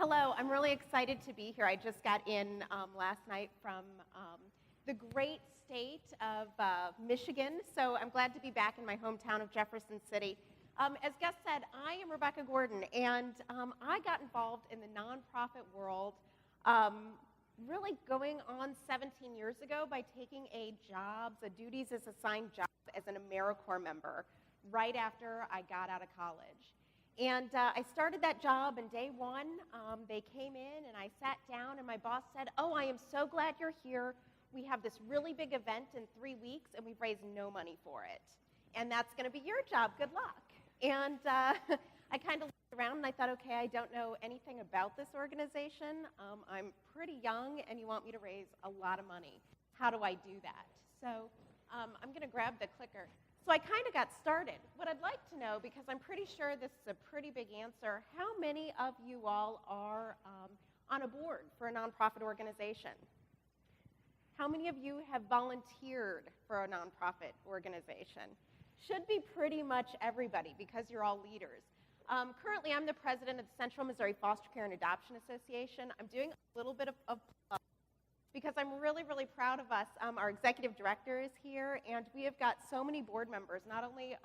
Hello, I'm really excited to be here. I just got in last night from the great state of Michigan, so I'm glad to be back in my hometown of Jefferson City. As Gus said, I am Rebecca Gordon, and I got involved in the nonprofit world really going on 17 years ago by taking a duties as assigned job as an AmeriCorps member right after I got out of college. And I started that job, and day one, they came in, and I sat down, and my boss said, "Oh, I am so glad you're here. We have this really big event in 3 weeks, and we've raised no money for it. And that's going to be your job. Good luck." And I kind of looked around, and I thought, okay, I don't know anything about this organization. I'm pretty young, and you want me to raise a lot of money. How do I do that? So I'm going to grab the clicker. So I kind of got started. What I'd like to know, because I'm pretty sure this is a pretty big answer, how many of you all are on a board for a nonprofit organization? How many of you have volunteered for a nonprofit organization? Should be pretty much everybody, because you're all leaders. Currently, I'm the president of the Central Missouri Foster Care and Adoption Association. I'm doing a little bit of plug, because I'm really, really proud of us. Our executive director is here, and we have got so many board members. Not only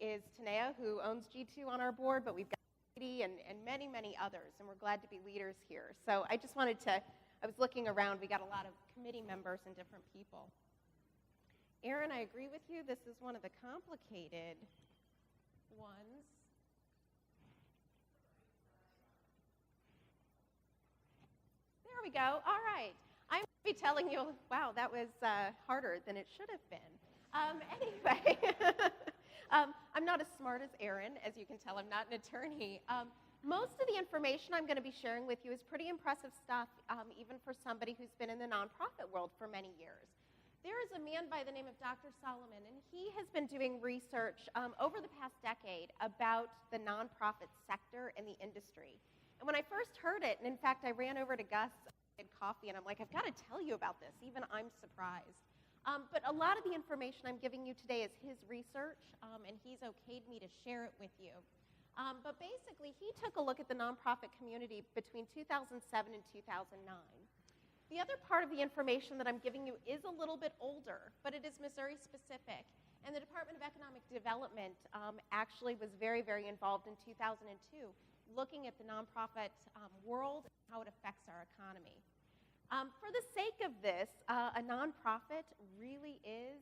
is Tanea, who owns G2, on our board, but we've got Katie and many, many others, and we're glad to be leaders here. So I just wanted to, I was looking around, we got a lot of committee members and different people. Aaron, I agree with you. This is one of the complicated ones. There we go. All right. I'm going to be telling you, wow, that was harder than it should have been. Anyway, I'm not as smart as Aaron. As you can tell, I'm not an attorney. Most of the information I'm going to be sharing with you is pretty impressive stuff, even for somebody who's been in the nonprofit world for many years. There is a man by the name of Dr. Solomon, and he has been doing research over the past decade about the nonprofit sector and the industry. And when I first heard it, and in fact, I ran over to Gus, had coffee, and I'm like, I've got to tell you about this. Even I'm surprised. But a lot of the information I'm giving you today is his research, and he's okayed me to share it with you. But basically, he took a look at the nonprofit community between 2007 and 2009. The other part of the information that I'm giving you is a little bit older, but it is Missouri specific. And the Department of Economic Development actually was very, very involved in 2002, looking at the nonprofit world and how it affects our economy. For the sake of this, a nonprofit really is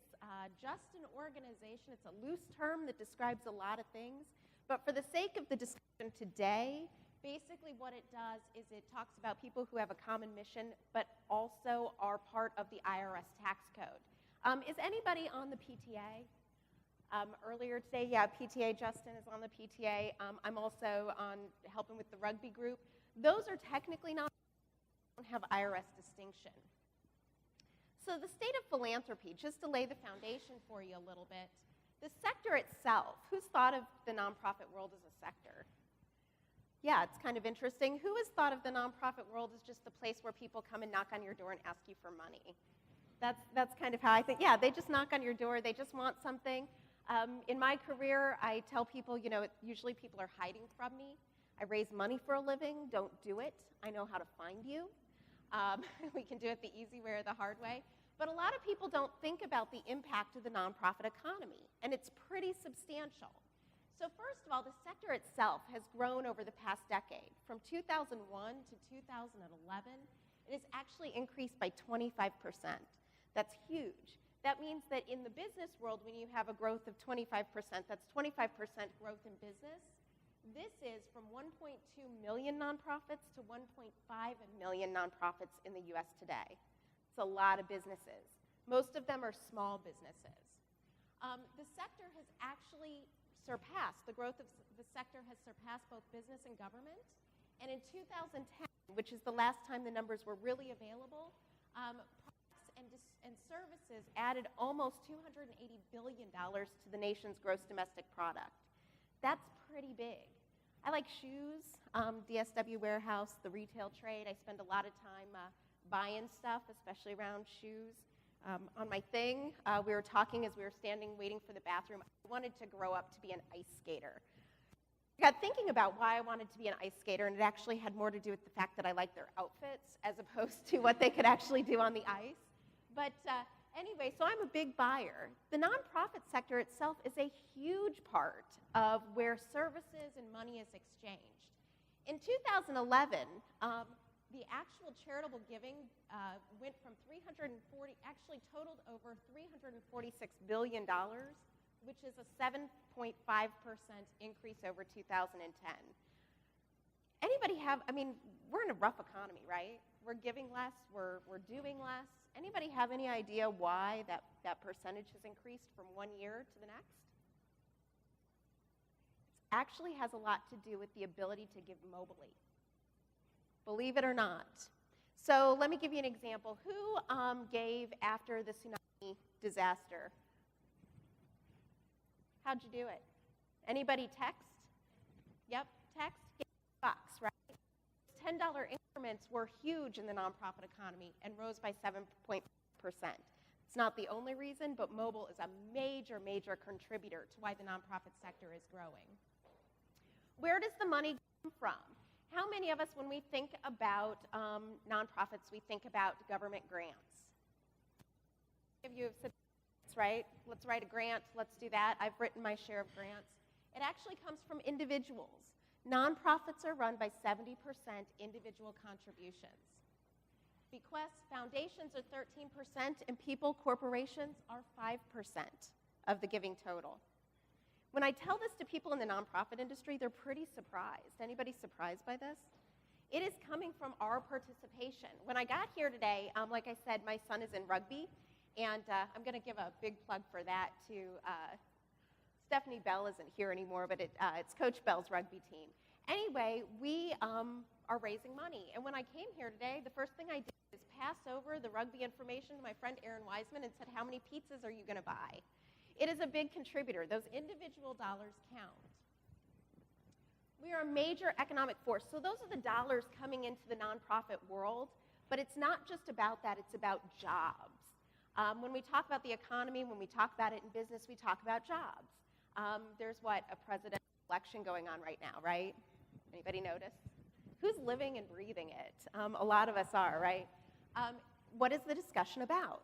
just an organization. It's a loose term that describes a lot of things. But for the sake of the discussion today, basically what it does is it talks about people who have a common mission, but also are part of the IRS tax code. Is anybody on the PTA? Earlier today, yeah, PTA, Justin is on the PTA. I'm also on helping with the rugby group. Those are technically not, don't have IRS distinction. So the state of philanthropy, just to lay the foundation for you a little bit, the sector itself, who's thought of the nonprofit world as a sector? Yeah, it's kind of interesting. Who has thought of the nonprofit world as just the place where people come and knock on your door and ask you for money? That's kind of how I think. Yeah, they just knock on your door. They just want something. In my career, I tell people, you know, usually people are hiding from me. I raise money for a living. Don't do it. I know how to find you. We can do it the easy way or the hard way. But a lot of people don't think about the impact of the nonprofit economy, and it's pretty substantial. So first of all, the sector itself has grown over the past decade. From 2001 to 2011, it has actually increased by 25%. That's huge. That means that in the business world, when you have a growth of 25%, that's 25% growth in business. This is from 1.2 million nonprofits to 1.5 million nonprofits in the US today. It's a lot of businesses. Most of them are small businesses. The sector has actually surpassed, the growth of the sector has surpassed both business and government. And in 2010, which is the last time the numbers were really available, products and services added almost $280 billion to the nation's gross domestic product. That's pretty big. I like shoes, DSW Warehouse, the retail trade. I spend a lot of time buying stuff, especially around shoes. On my thing, we were talking as we were standing waiting for the bathroom. I wanted to grow up to be an ice skater. I got thinking about why I wanted to be an ice skater, and it actually had more to do with the fact that I liked their outfits as opposed to what they could actually do on the ice. But anyway, so I'm a big buyer. The nonprofit sector itself is a huge part of where services and money is exchanged. In 2011, the actual charitable giving went from actually totaled over $346 billion, which is a 7.5% increase over 2010. Anybody have, I mean, we're in a rough economy, right? We're giving less, we're doing less. Anybody have any idea why that percentage has increased from one year to the next? It actually has a lot to do with the ability to give mobily. Believe it or not. So let me give you an example. Who gave after the tsunami disaster? How'd you do it? Anybody text? Yep, text, get a box, right? $10 increments were huge in the nonprofit economy and rose by 7%. It's not the only reason, but mobile is a major, major contributor to why the nonprofit sector is growing. Where does the money come from? How many of us, when we think about nonprofits, we think about government grants? Many of you have said, right? Let's write a grant, let's do that. I've written my share of grants. It actually comes from individuals. Nonprofits are run by 70% individual contributions. Bequests, foundations are 13%, and people, corporations are 5% of the giving total. When I tell this to people in the nonprofit industry, they're pretty surprised. Anybody surprised by this? It is coming from our participation. When I got here today, like I said, my son is in rugby, and I'm going to give a big plug for that to Stephanie Bell isn't here anymore, but it's Coach Bell's rugby team. Anyway, we are raising money. And when I came here today, the first thing I did is pass over the rugby information to my friend Aaron Wiseman and said, how many pizzas are you going to buy? It is a big contributor. Those individual dollars count. We are a major economic force. So those are the dollars coming into the nonprofit world, but it's not just about that, it's about jobs. When we talk about the economy, when we talk about it in business, we talk about jobs. There's a presidential election going on right now, right? Anybody notice? Who's living and breathing it? A lot of us are, right? What is the discussion about?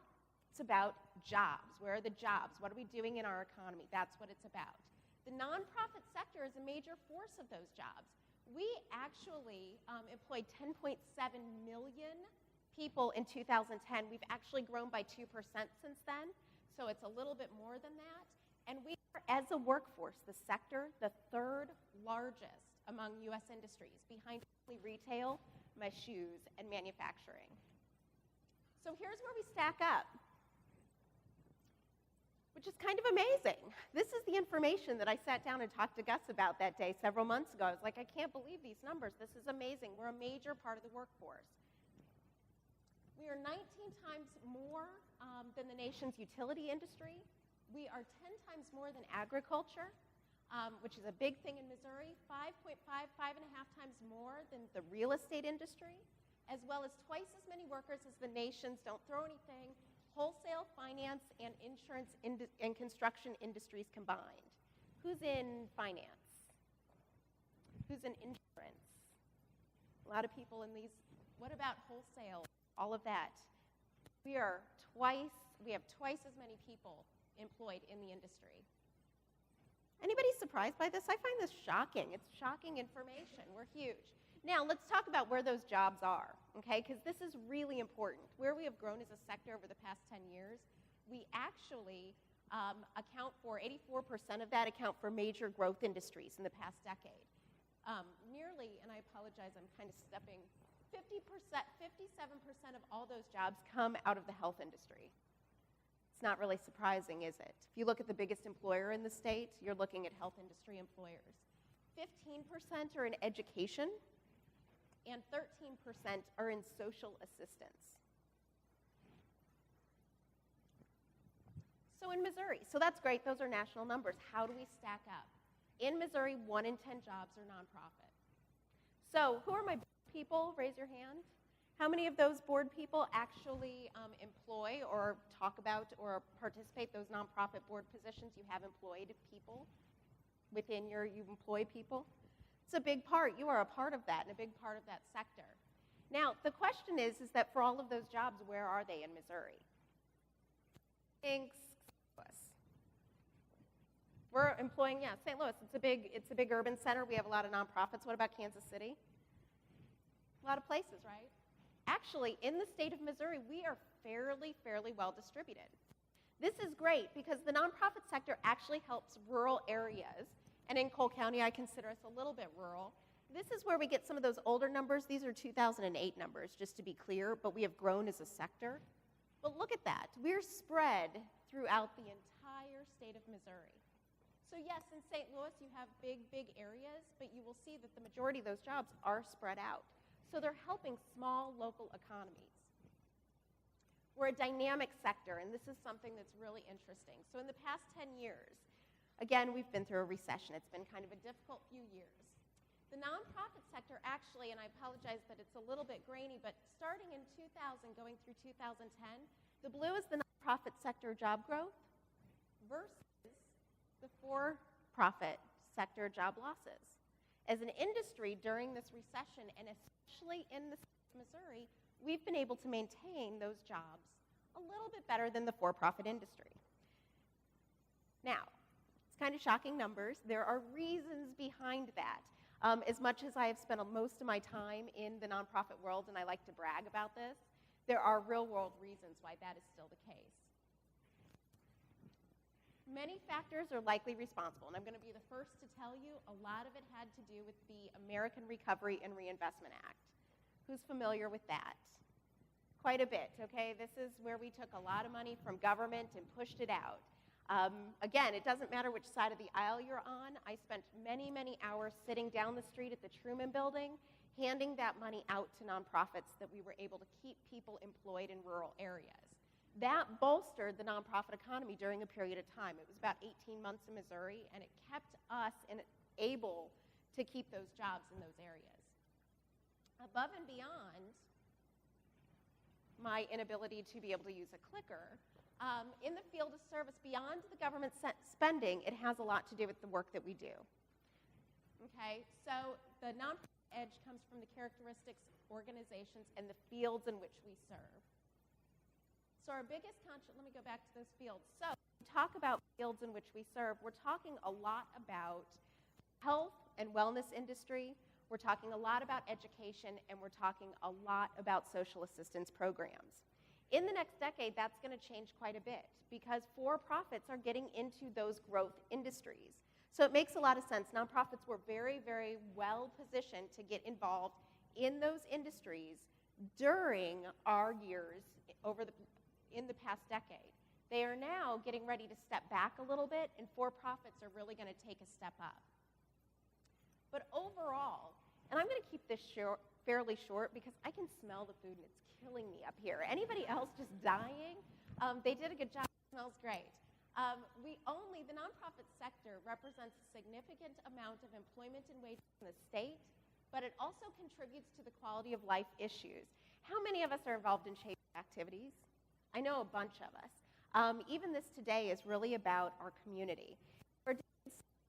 It's about jobs. Where are the jobs? What are we doing in our economy? That's what it's about. The nonprofit sector is a major force of those jobs. We actually employed 10.7 million people in 2010. We've actually grown by 2% since then, so it's a little bit more than that. And we are, as a workforce, the sector, the third largest among U.S. industries, behind retail, my shoes, and manufacturing. So here's where we stack up, which is kind of amazing. This is the information that I sat down and talked to Gus about that day several months ago. I was like, I can't believe these numbers. This is amazing. We're a major part of the workforce. We are 19 times more than the nation's utility industry. We are 10 times more than agriculture, which is a big thing in Missouri, 5.5 times more than the real estate industry, as well as twice as many workers as the nation's, don't throw anything, wholesale, finance, and insurance and construction industries combined. Who's in finance? Who's in insurance? A lot of people in these. What about wholesale? All of that. We have twice as many people employed in the industry. Anybody surprised by this? I find this shocking. It's shocking information. We're huge. Now, let's talk about where those jobs are, okay? Because this is really important. Where we have grown as a sector over the past 10 years, we actually account for 84% of that account for major growth industries in the past decade. Nearly, and I apologize, I'm kind of stepping, 57% of all those jobs come out of the health industry. It's not really surprising, is it? If you look at the biggest employer in the state, you're looking at health industry employers. 15% are in education, and 13% are in social assistance. So in Missouri, so that's great, those are national numbers. How do we stack up? In Missouri, 1 in 10 jobs are nonprofit. So who are my people? Raise your hand. How many of those board people actually employ or talk about or participate those nonprofit board positions? You have employed people within you employ people? It's a big part. You are a part of that and a big part of that sector. Now, the question is that for all of those jobs, where are they in Missouri? Thanks. We're employing, St. Louis. It's a big urban center. We have a lot of nonprofits. What about Kansas City? A lot of places, right? Actually, in the state of Missouri, we are fairly well distributed. This is great because the nonprofit sector actually helps rural areas. And in Cole County, I consider us a little bit rural. This is where we get some of those older numbers. These are 2008 numbers, just to be clear, but we have grown as a sector. But look at that. We're spread throughout the entire state of Missouri. So yes, in St. Louis, you have big areas, but you will see that the majority of those jobs are spread out. So they're helping small local economies. We're a dynamic sector, and this is something that's really interesting. So in the past 10 years, again, we've been through a recession. It's been kind of a difficult few years. The nonprofit sector actually, and I apologize that it's a little bit grainy, but starting in 2000, going through 2010, the blue is the nonprofit sector job growth versus the for-profit sector job losses. As an industry during this recession, and especially in the state of Missouri, we've been able to maintain those jobs a little bit better than the for-profit industry. Now, it's kind of shocking numbers. There are reasons behind that. As much as I have spent most of my time in the nonprofit world, and I like to brag about this, there are real-world reasons why that is still the case. Many factors are likely responsible, and I'm going to be the first to tell you a lot of it had to do with the American Recovery and Reinvestment Act. Who's familiar with that? Quite a bit, okay? This is where we took a lot of money from government and pushed it out. Again, it doesn't matter which side of the aisle you're on. I spent many hours sitting down the street at the Truman Building, handing that money out to nonprofits that we were able to keep people employed in rural areas. That bolstered the nonprofit economy during a period of time. It was about 18 months in Missouri, and it kept us able to keep those jobs in those areas. Above and beyond my inability to be able to use a clicker, in the field of service, beyond the government spending, it has a lot to do with the work that we do. Okay, so the nonprofit edge comes from the characteristics of organizations and the fields in which we serve. So our biggest let me go back to those fields. So when we talk about fields in which we serve, we're talking a lot about health and wellness industry, we're talking a lot about education, and we're talking a lot about social assistance programs. In the next decade, that's going to change quite a bit because for-profits are getting into those growth industries. So it makes a lot of sense. Nonprofits were very well positioned to get involved in those industries during our years in the past decade. They are now getting ready to step back a little bit, and for-profits are really going to take a step up. But overall, and I'm going to keep this fairly short because I can smell the food and it's killing me up here. Anybody else just dying? They did a good job. It smells great. The nonprofit sector represents a significant amount of employment and wages in the state, but it also contributes to the quality of life issues. How many of us are involved in chamber activities? I know a bunch of us. Even this today is really about our community. We're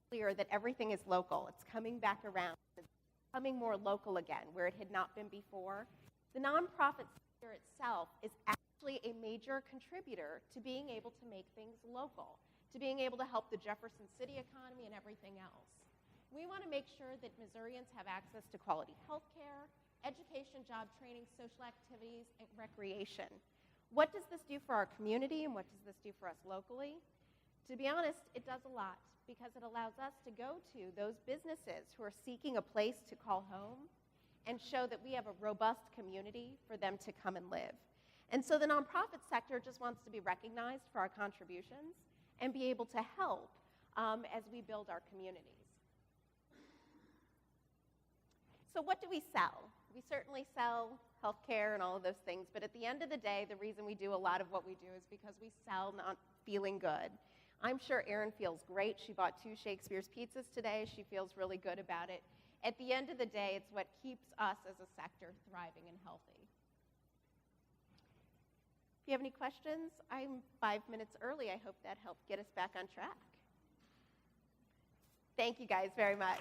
clear that everything is local. It's coming back around. It's becoming more local again, where it had not been before. The nonprofit sector itself is actually a major contributor to being able to make things local, to being able to help the Jefferson city economy and everything else. We want to make sure that Missourians have access to quality health care, education, job training, social activities, and recreation. What does this do for our community, and what does this do for us locally? To be honest, it does a lot because it allows us to go to those businesses who are seeking a place to call home and show that we have a robust community for them to come and live. And so the nonprofit sector just wants to be recognized for our contributions and be able to help as we build our communities. So what do we sell? We certainly sell healthcare and all of those things, but at the end of the day, the reason we do a lot of what we do is because we sell not feeling good. I'm sure Erin feels great. She bought 2 Shakespeare's pizzas today. She feels really good about it. At the end of the day, it's what keeps us as a sector thriving and healthy. If you have any questions, I'm 5 minutes early. I hope that helped get us back on track. Thank you guys very much.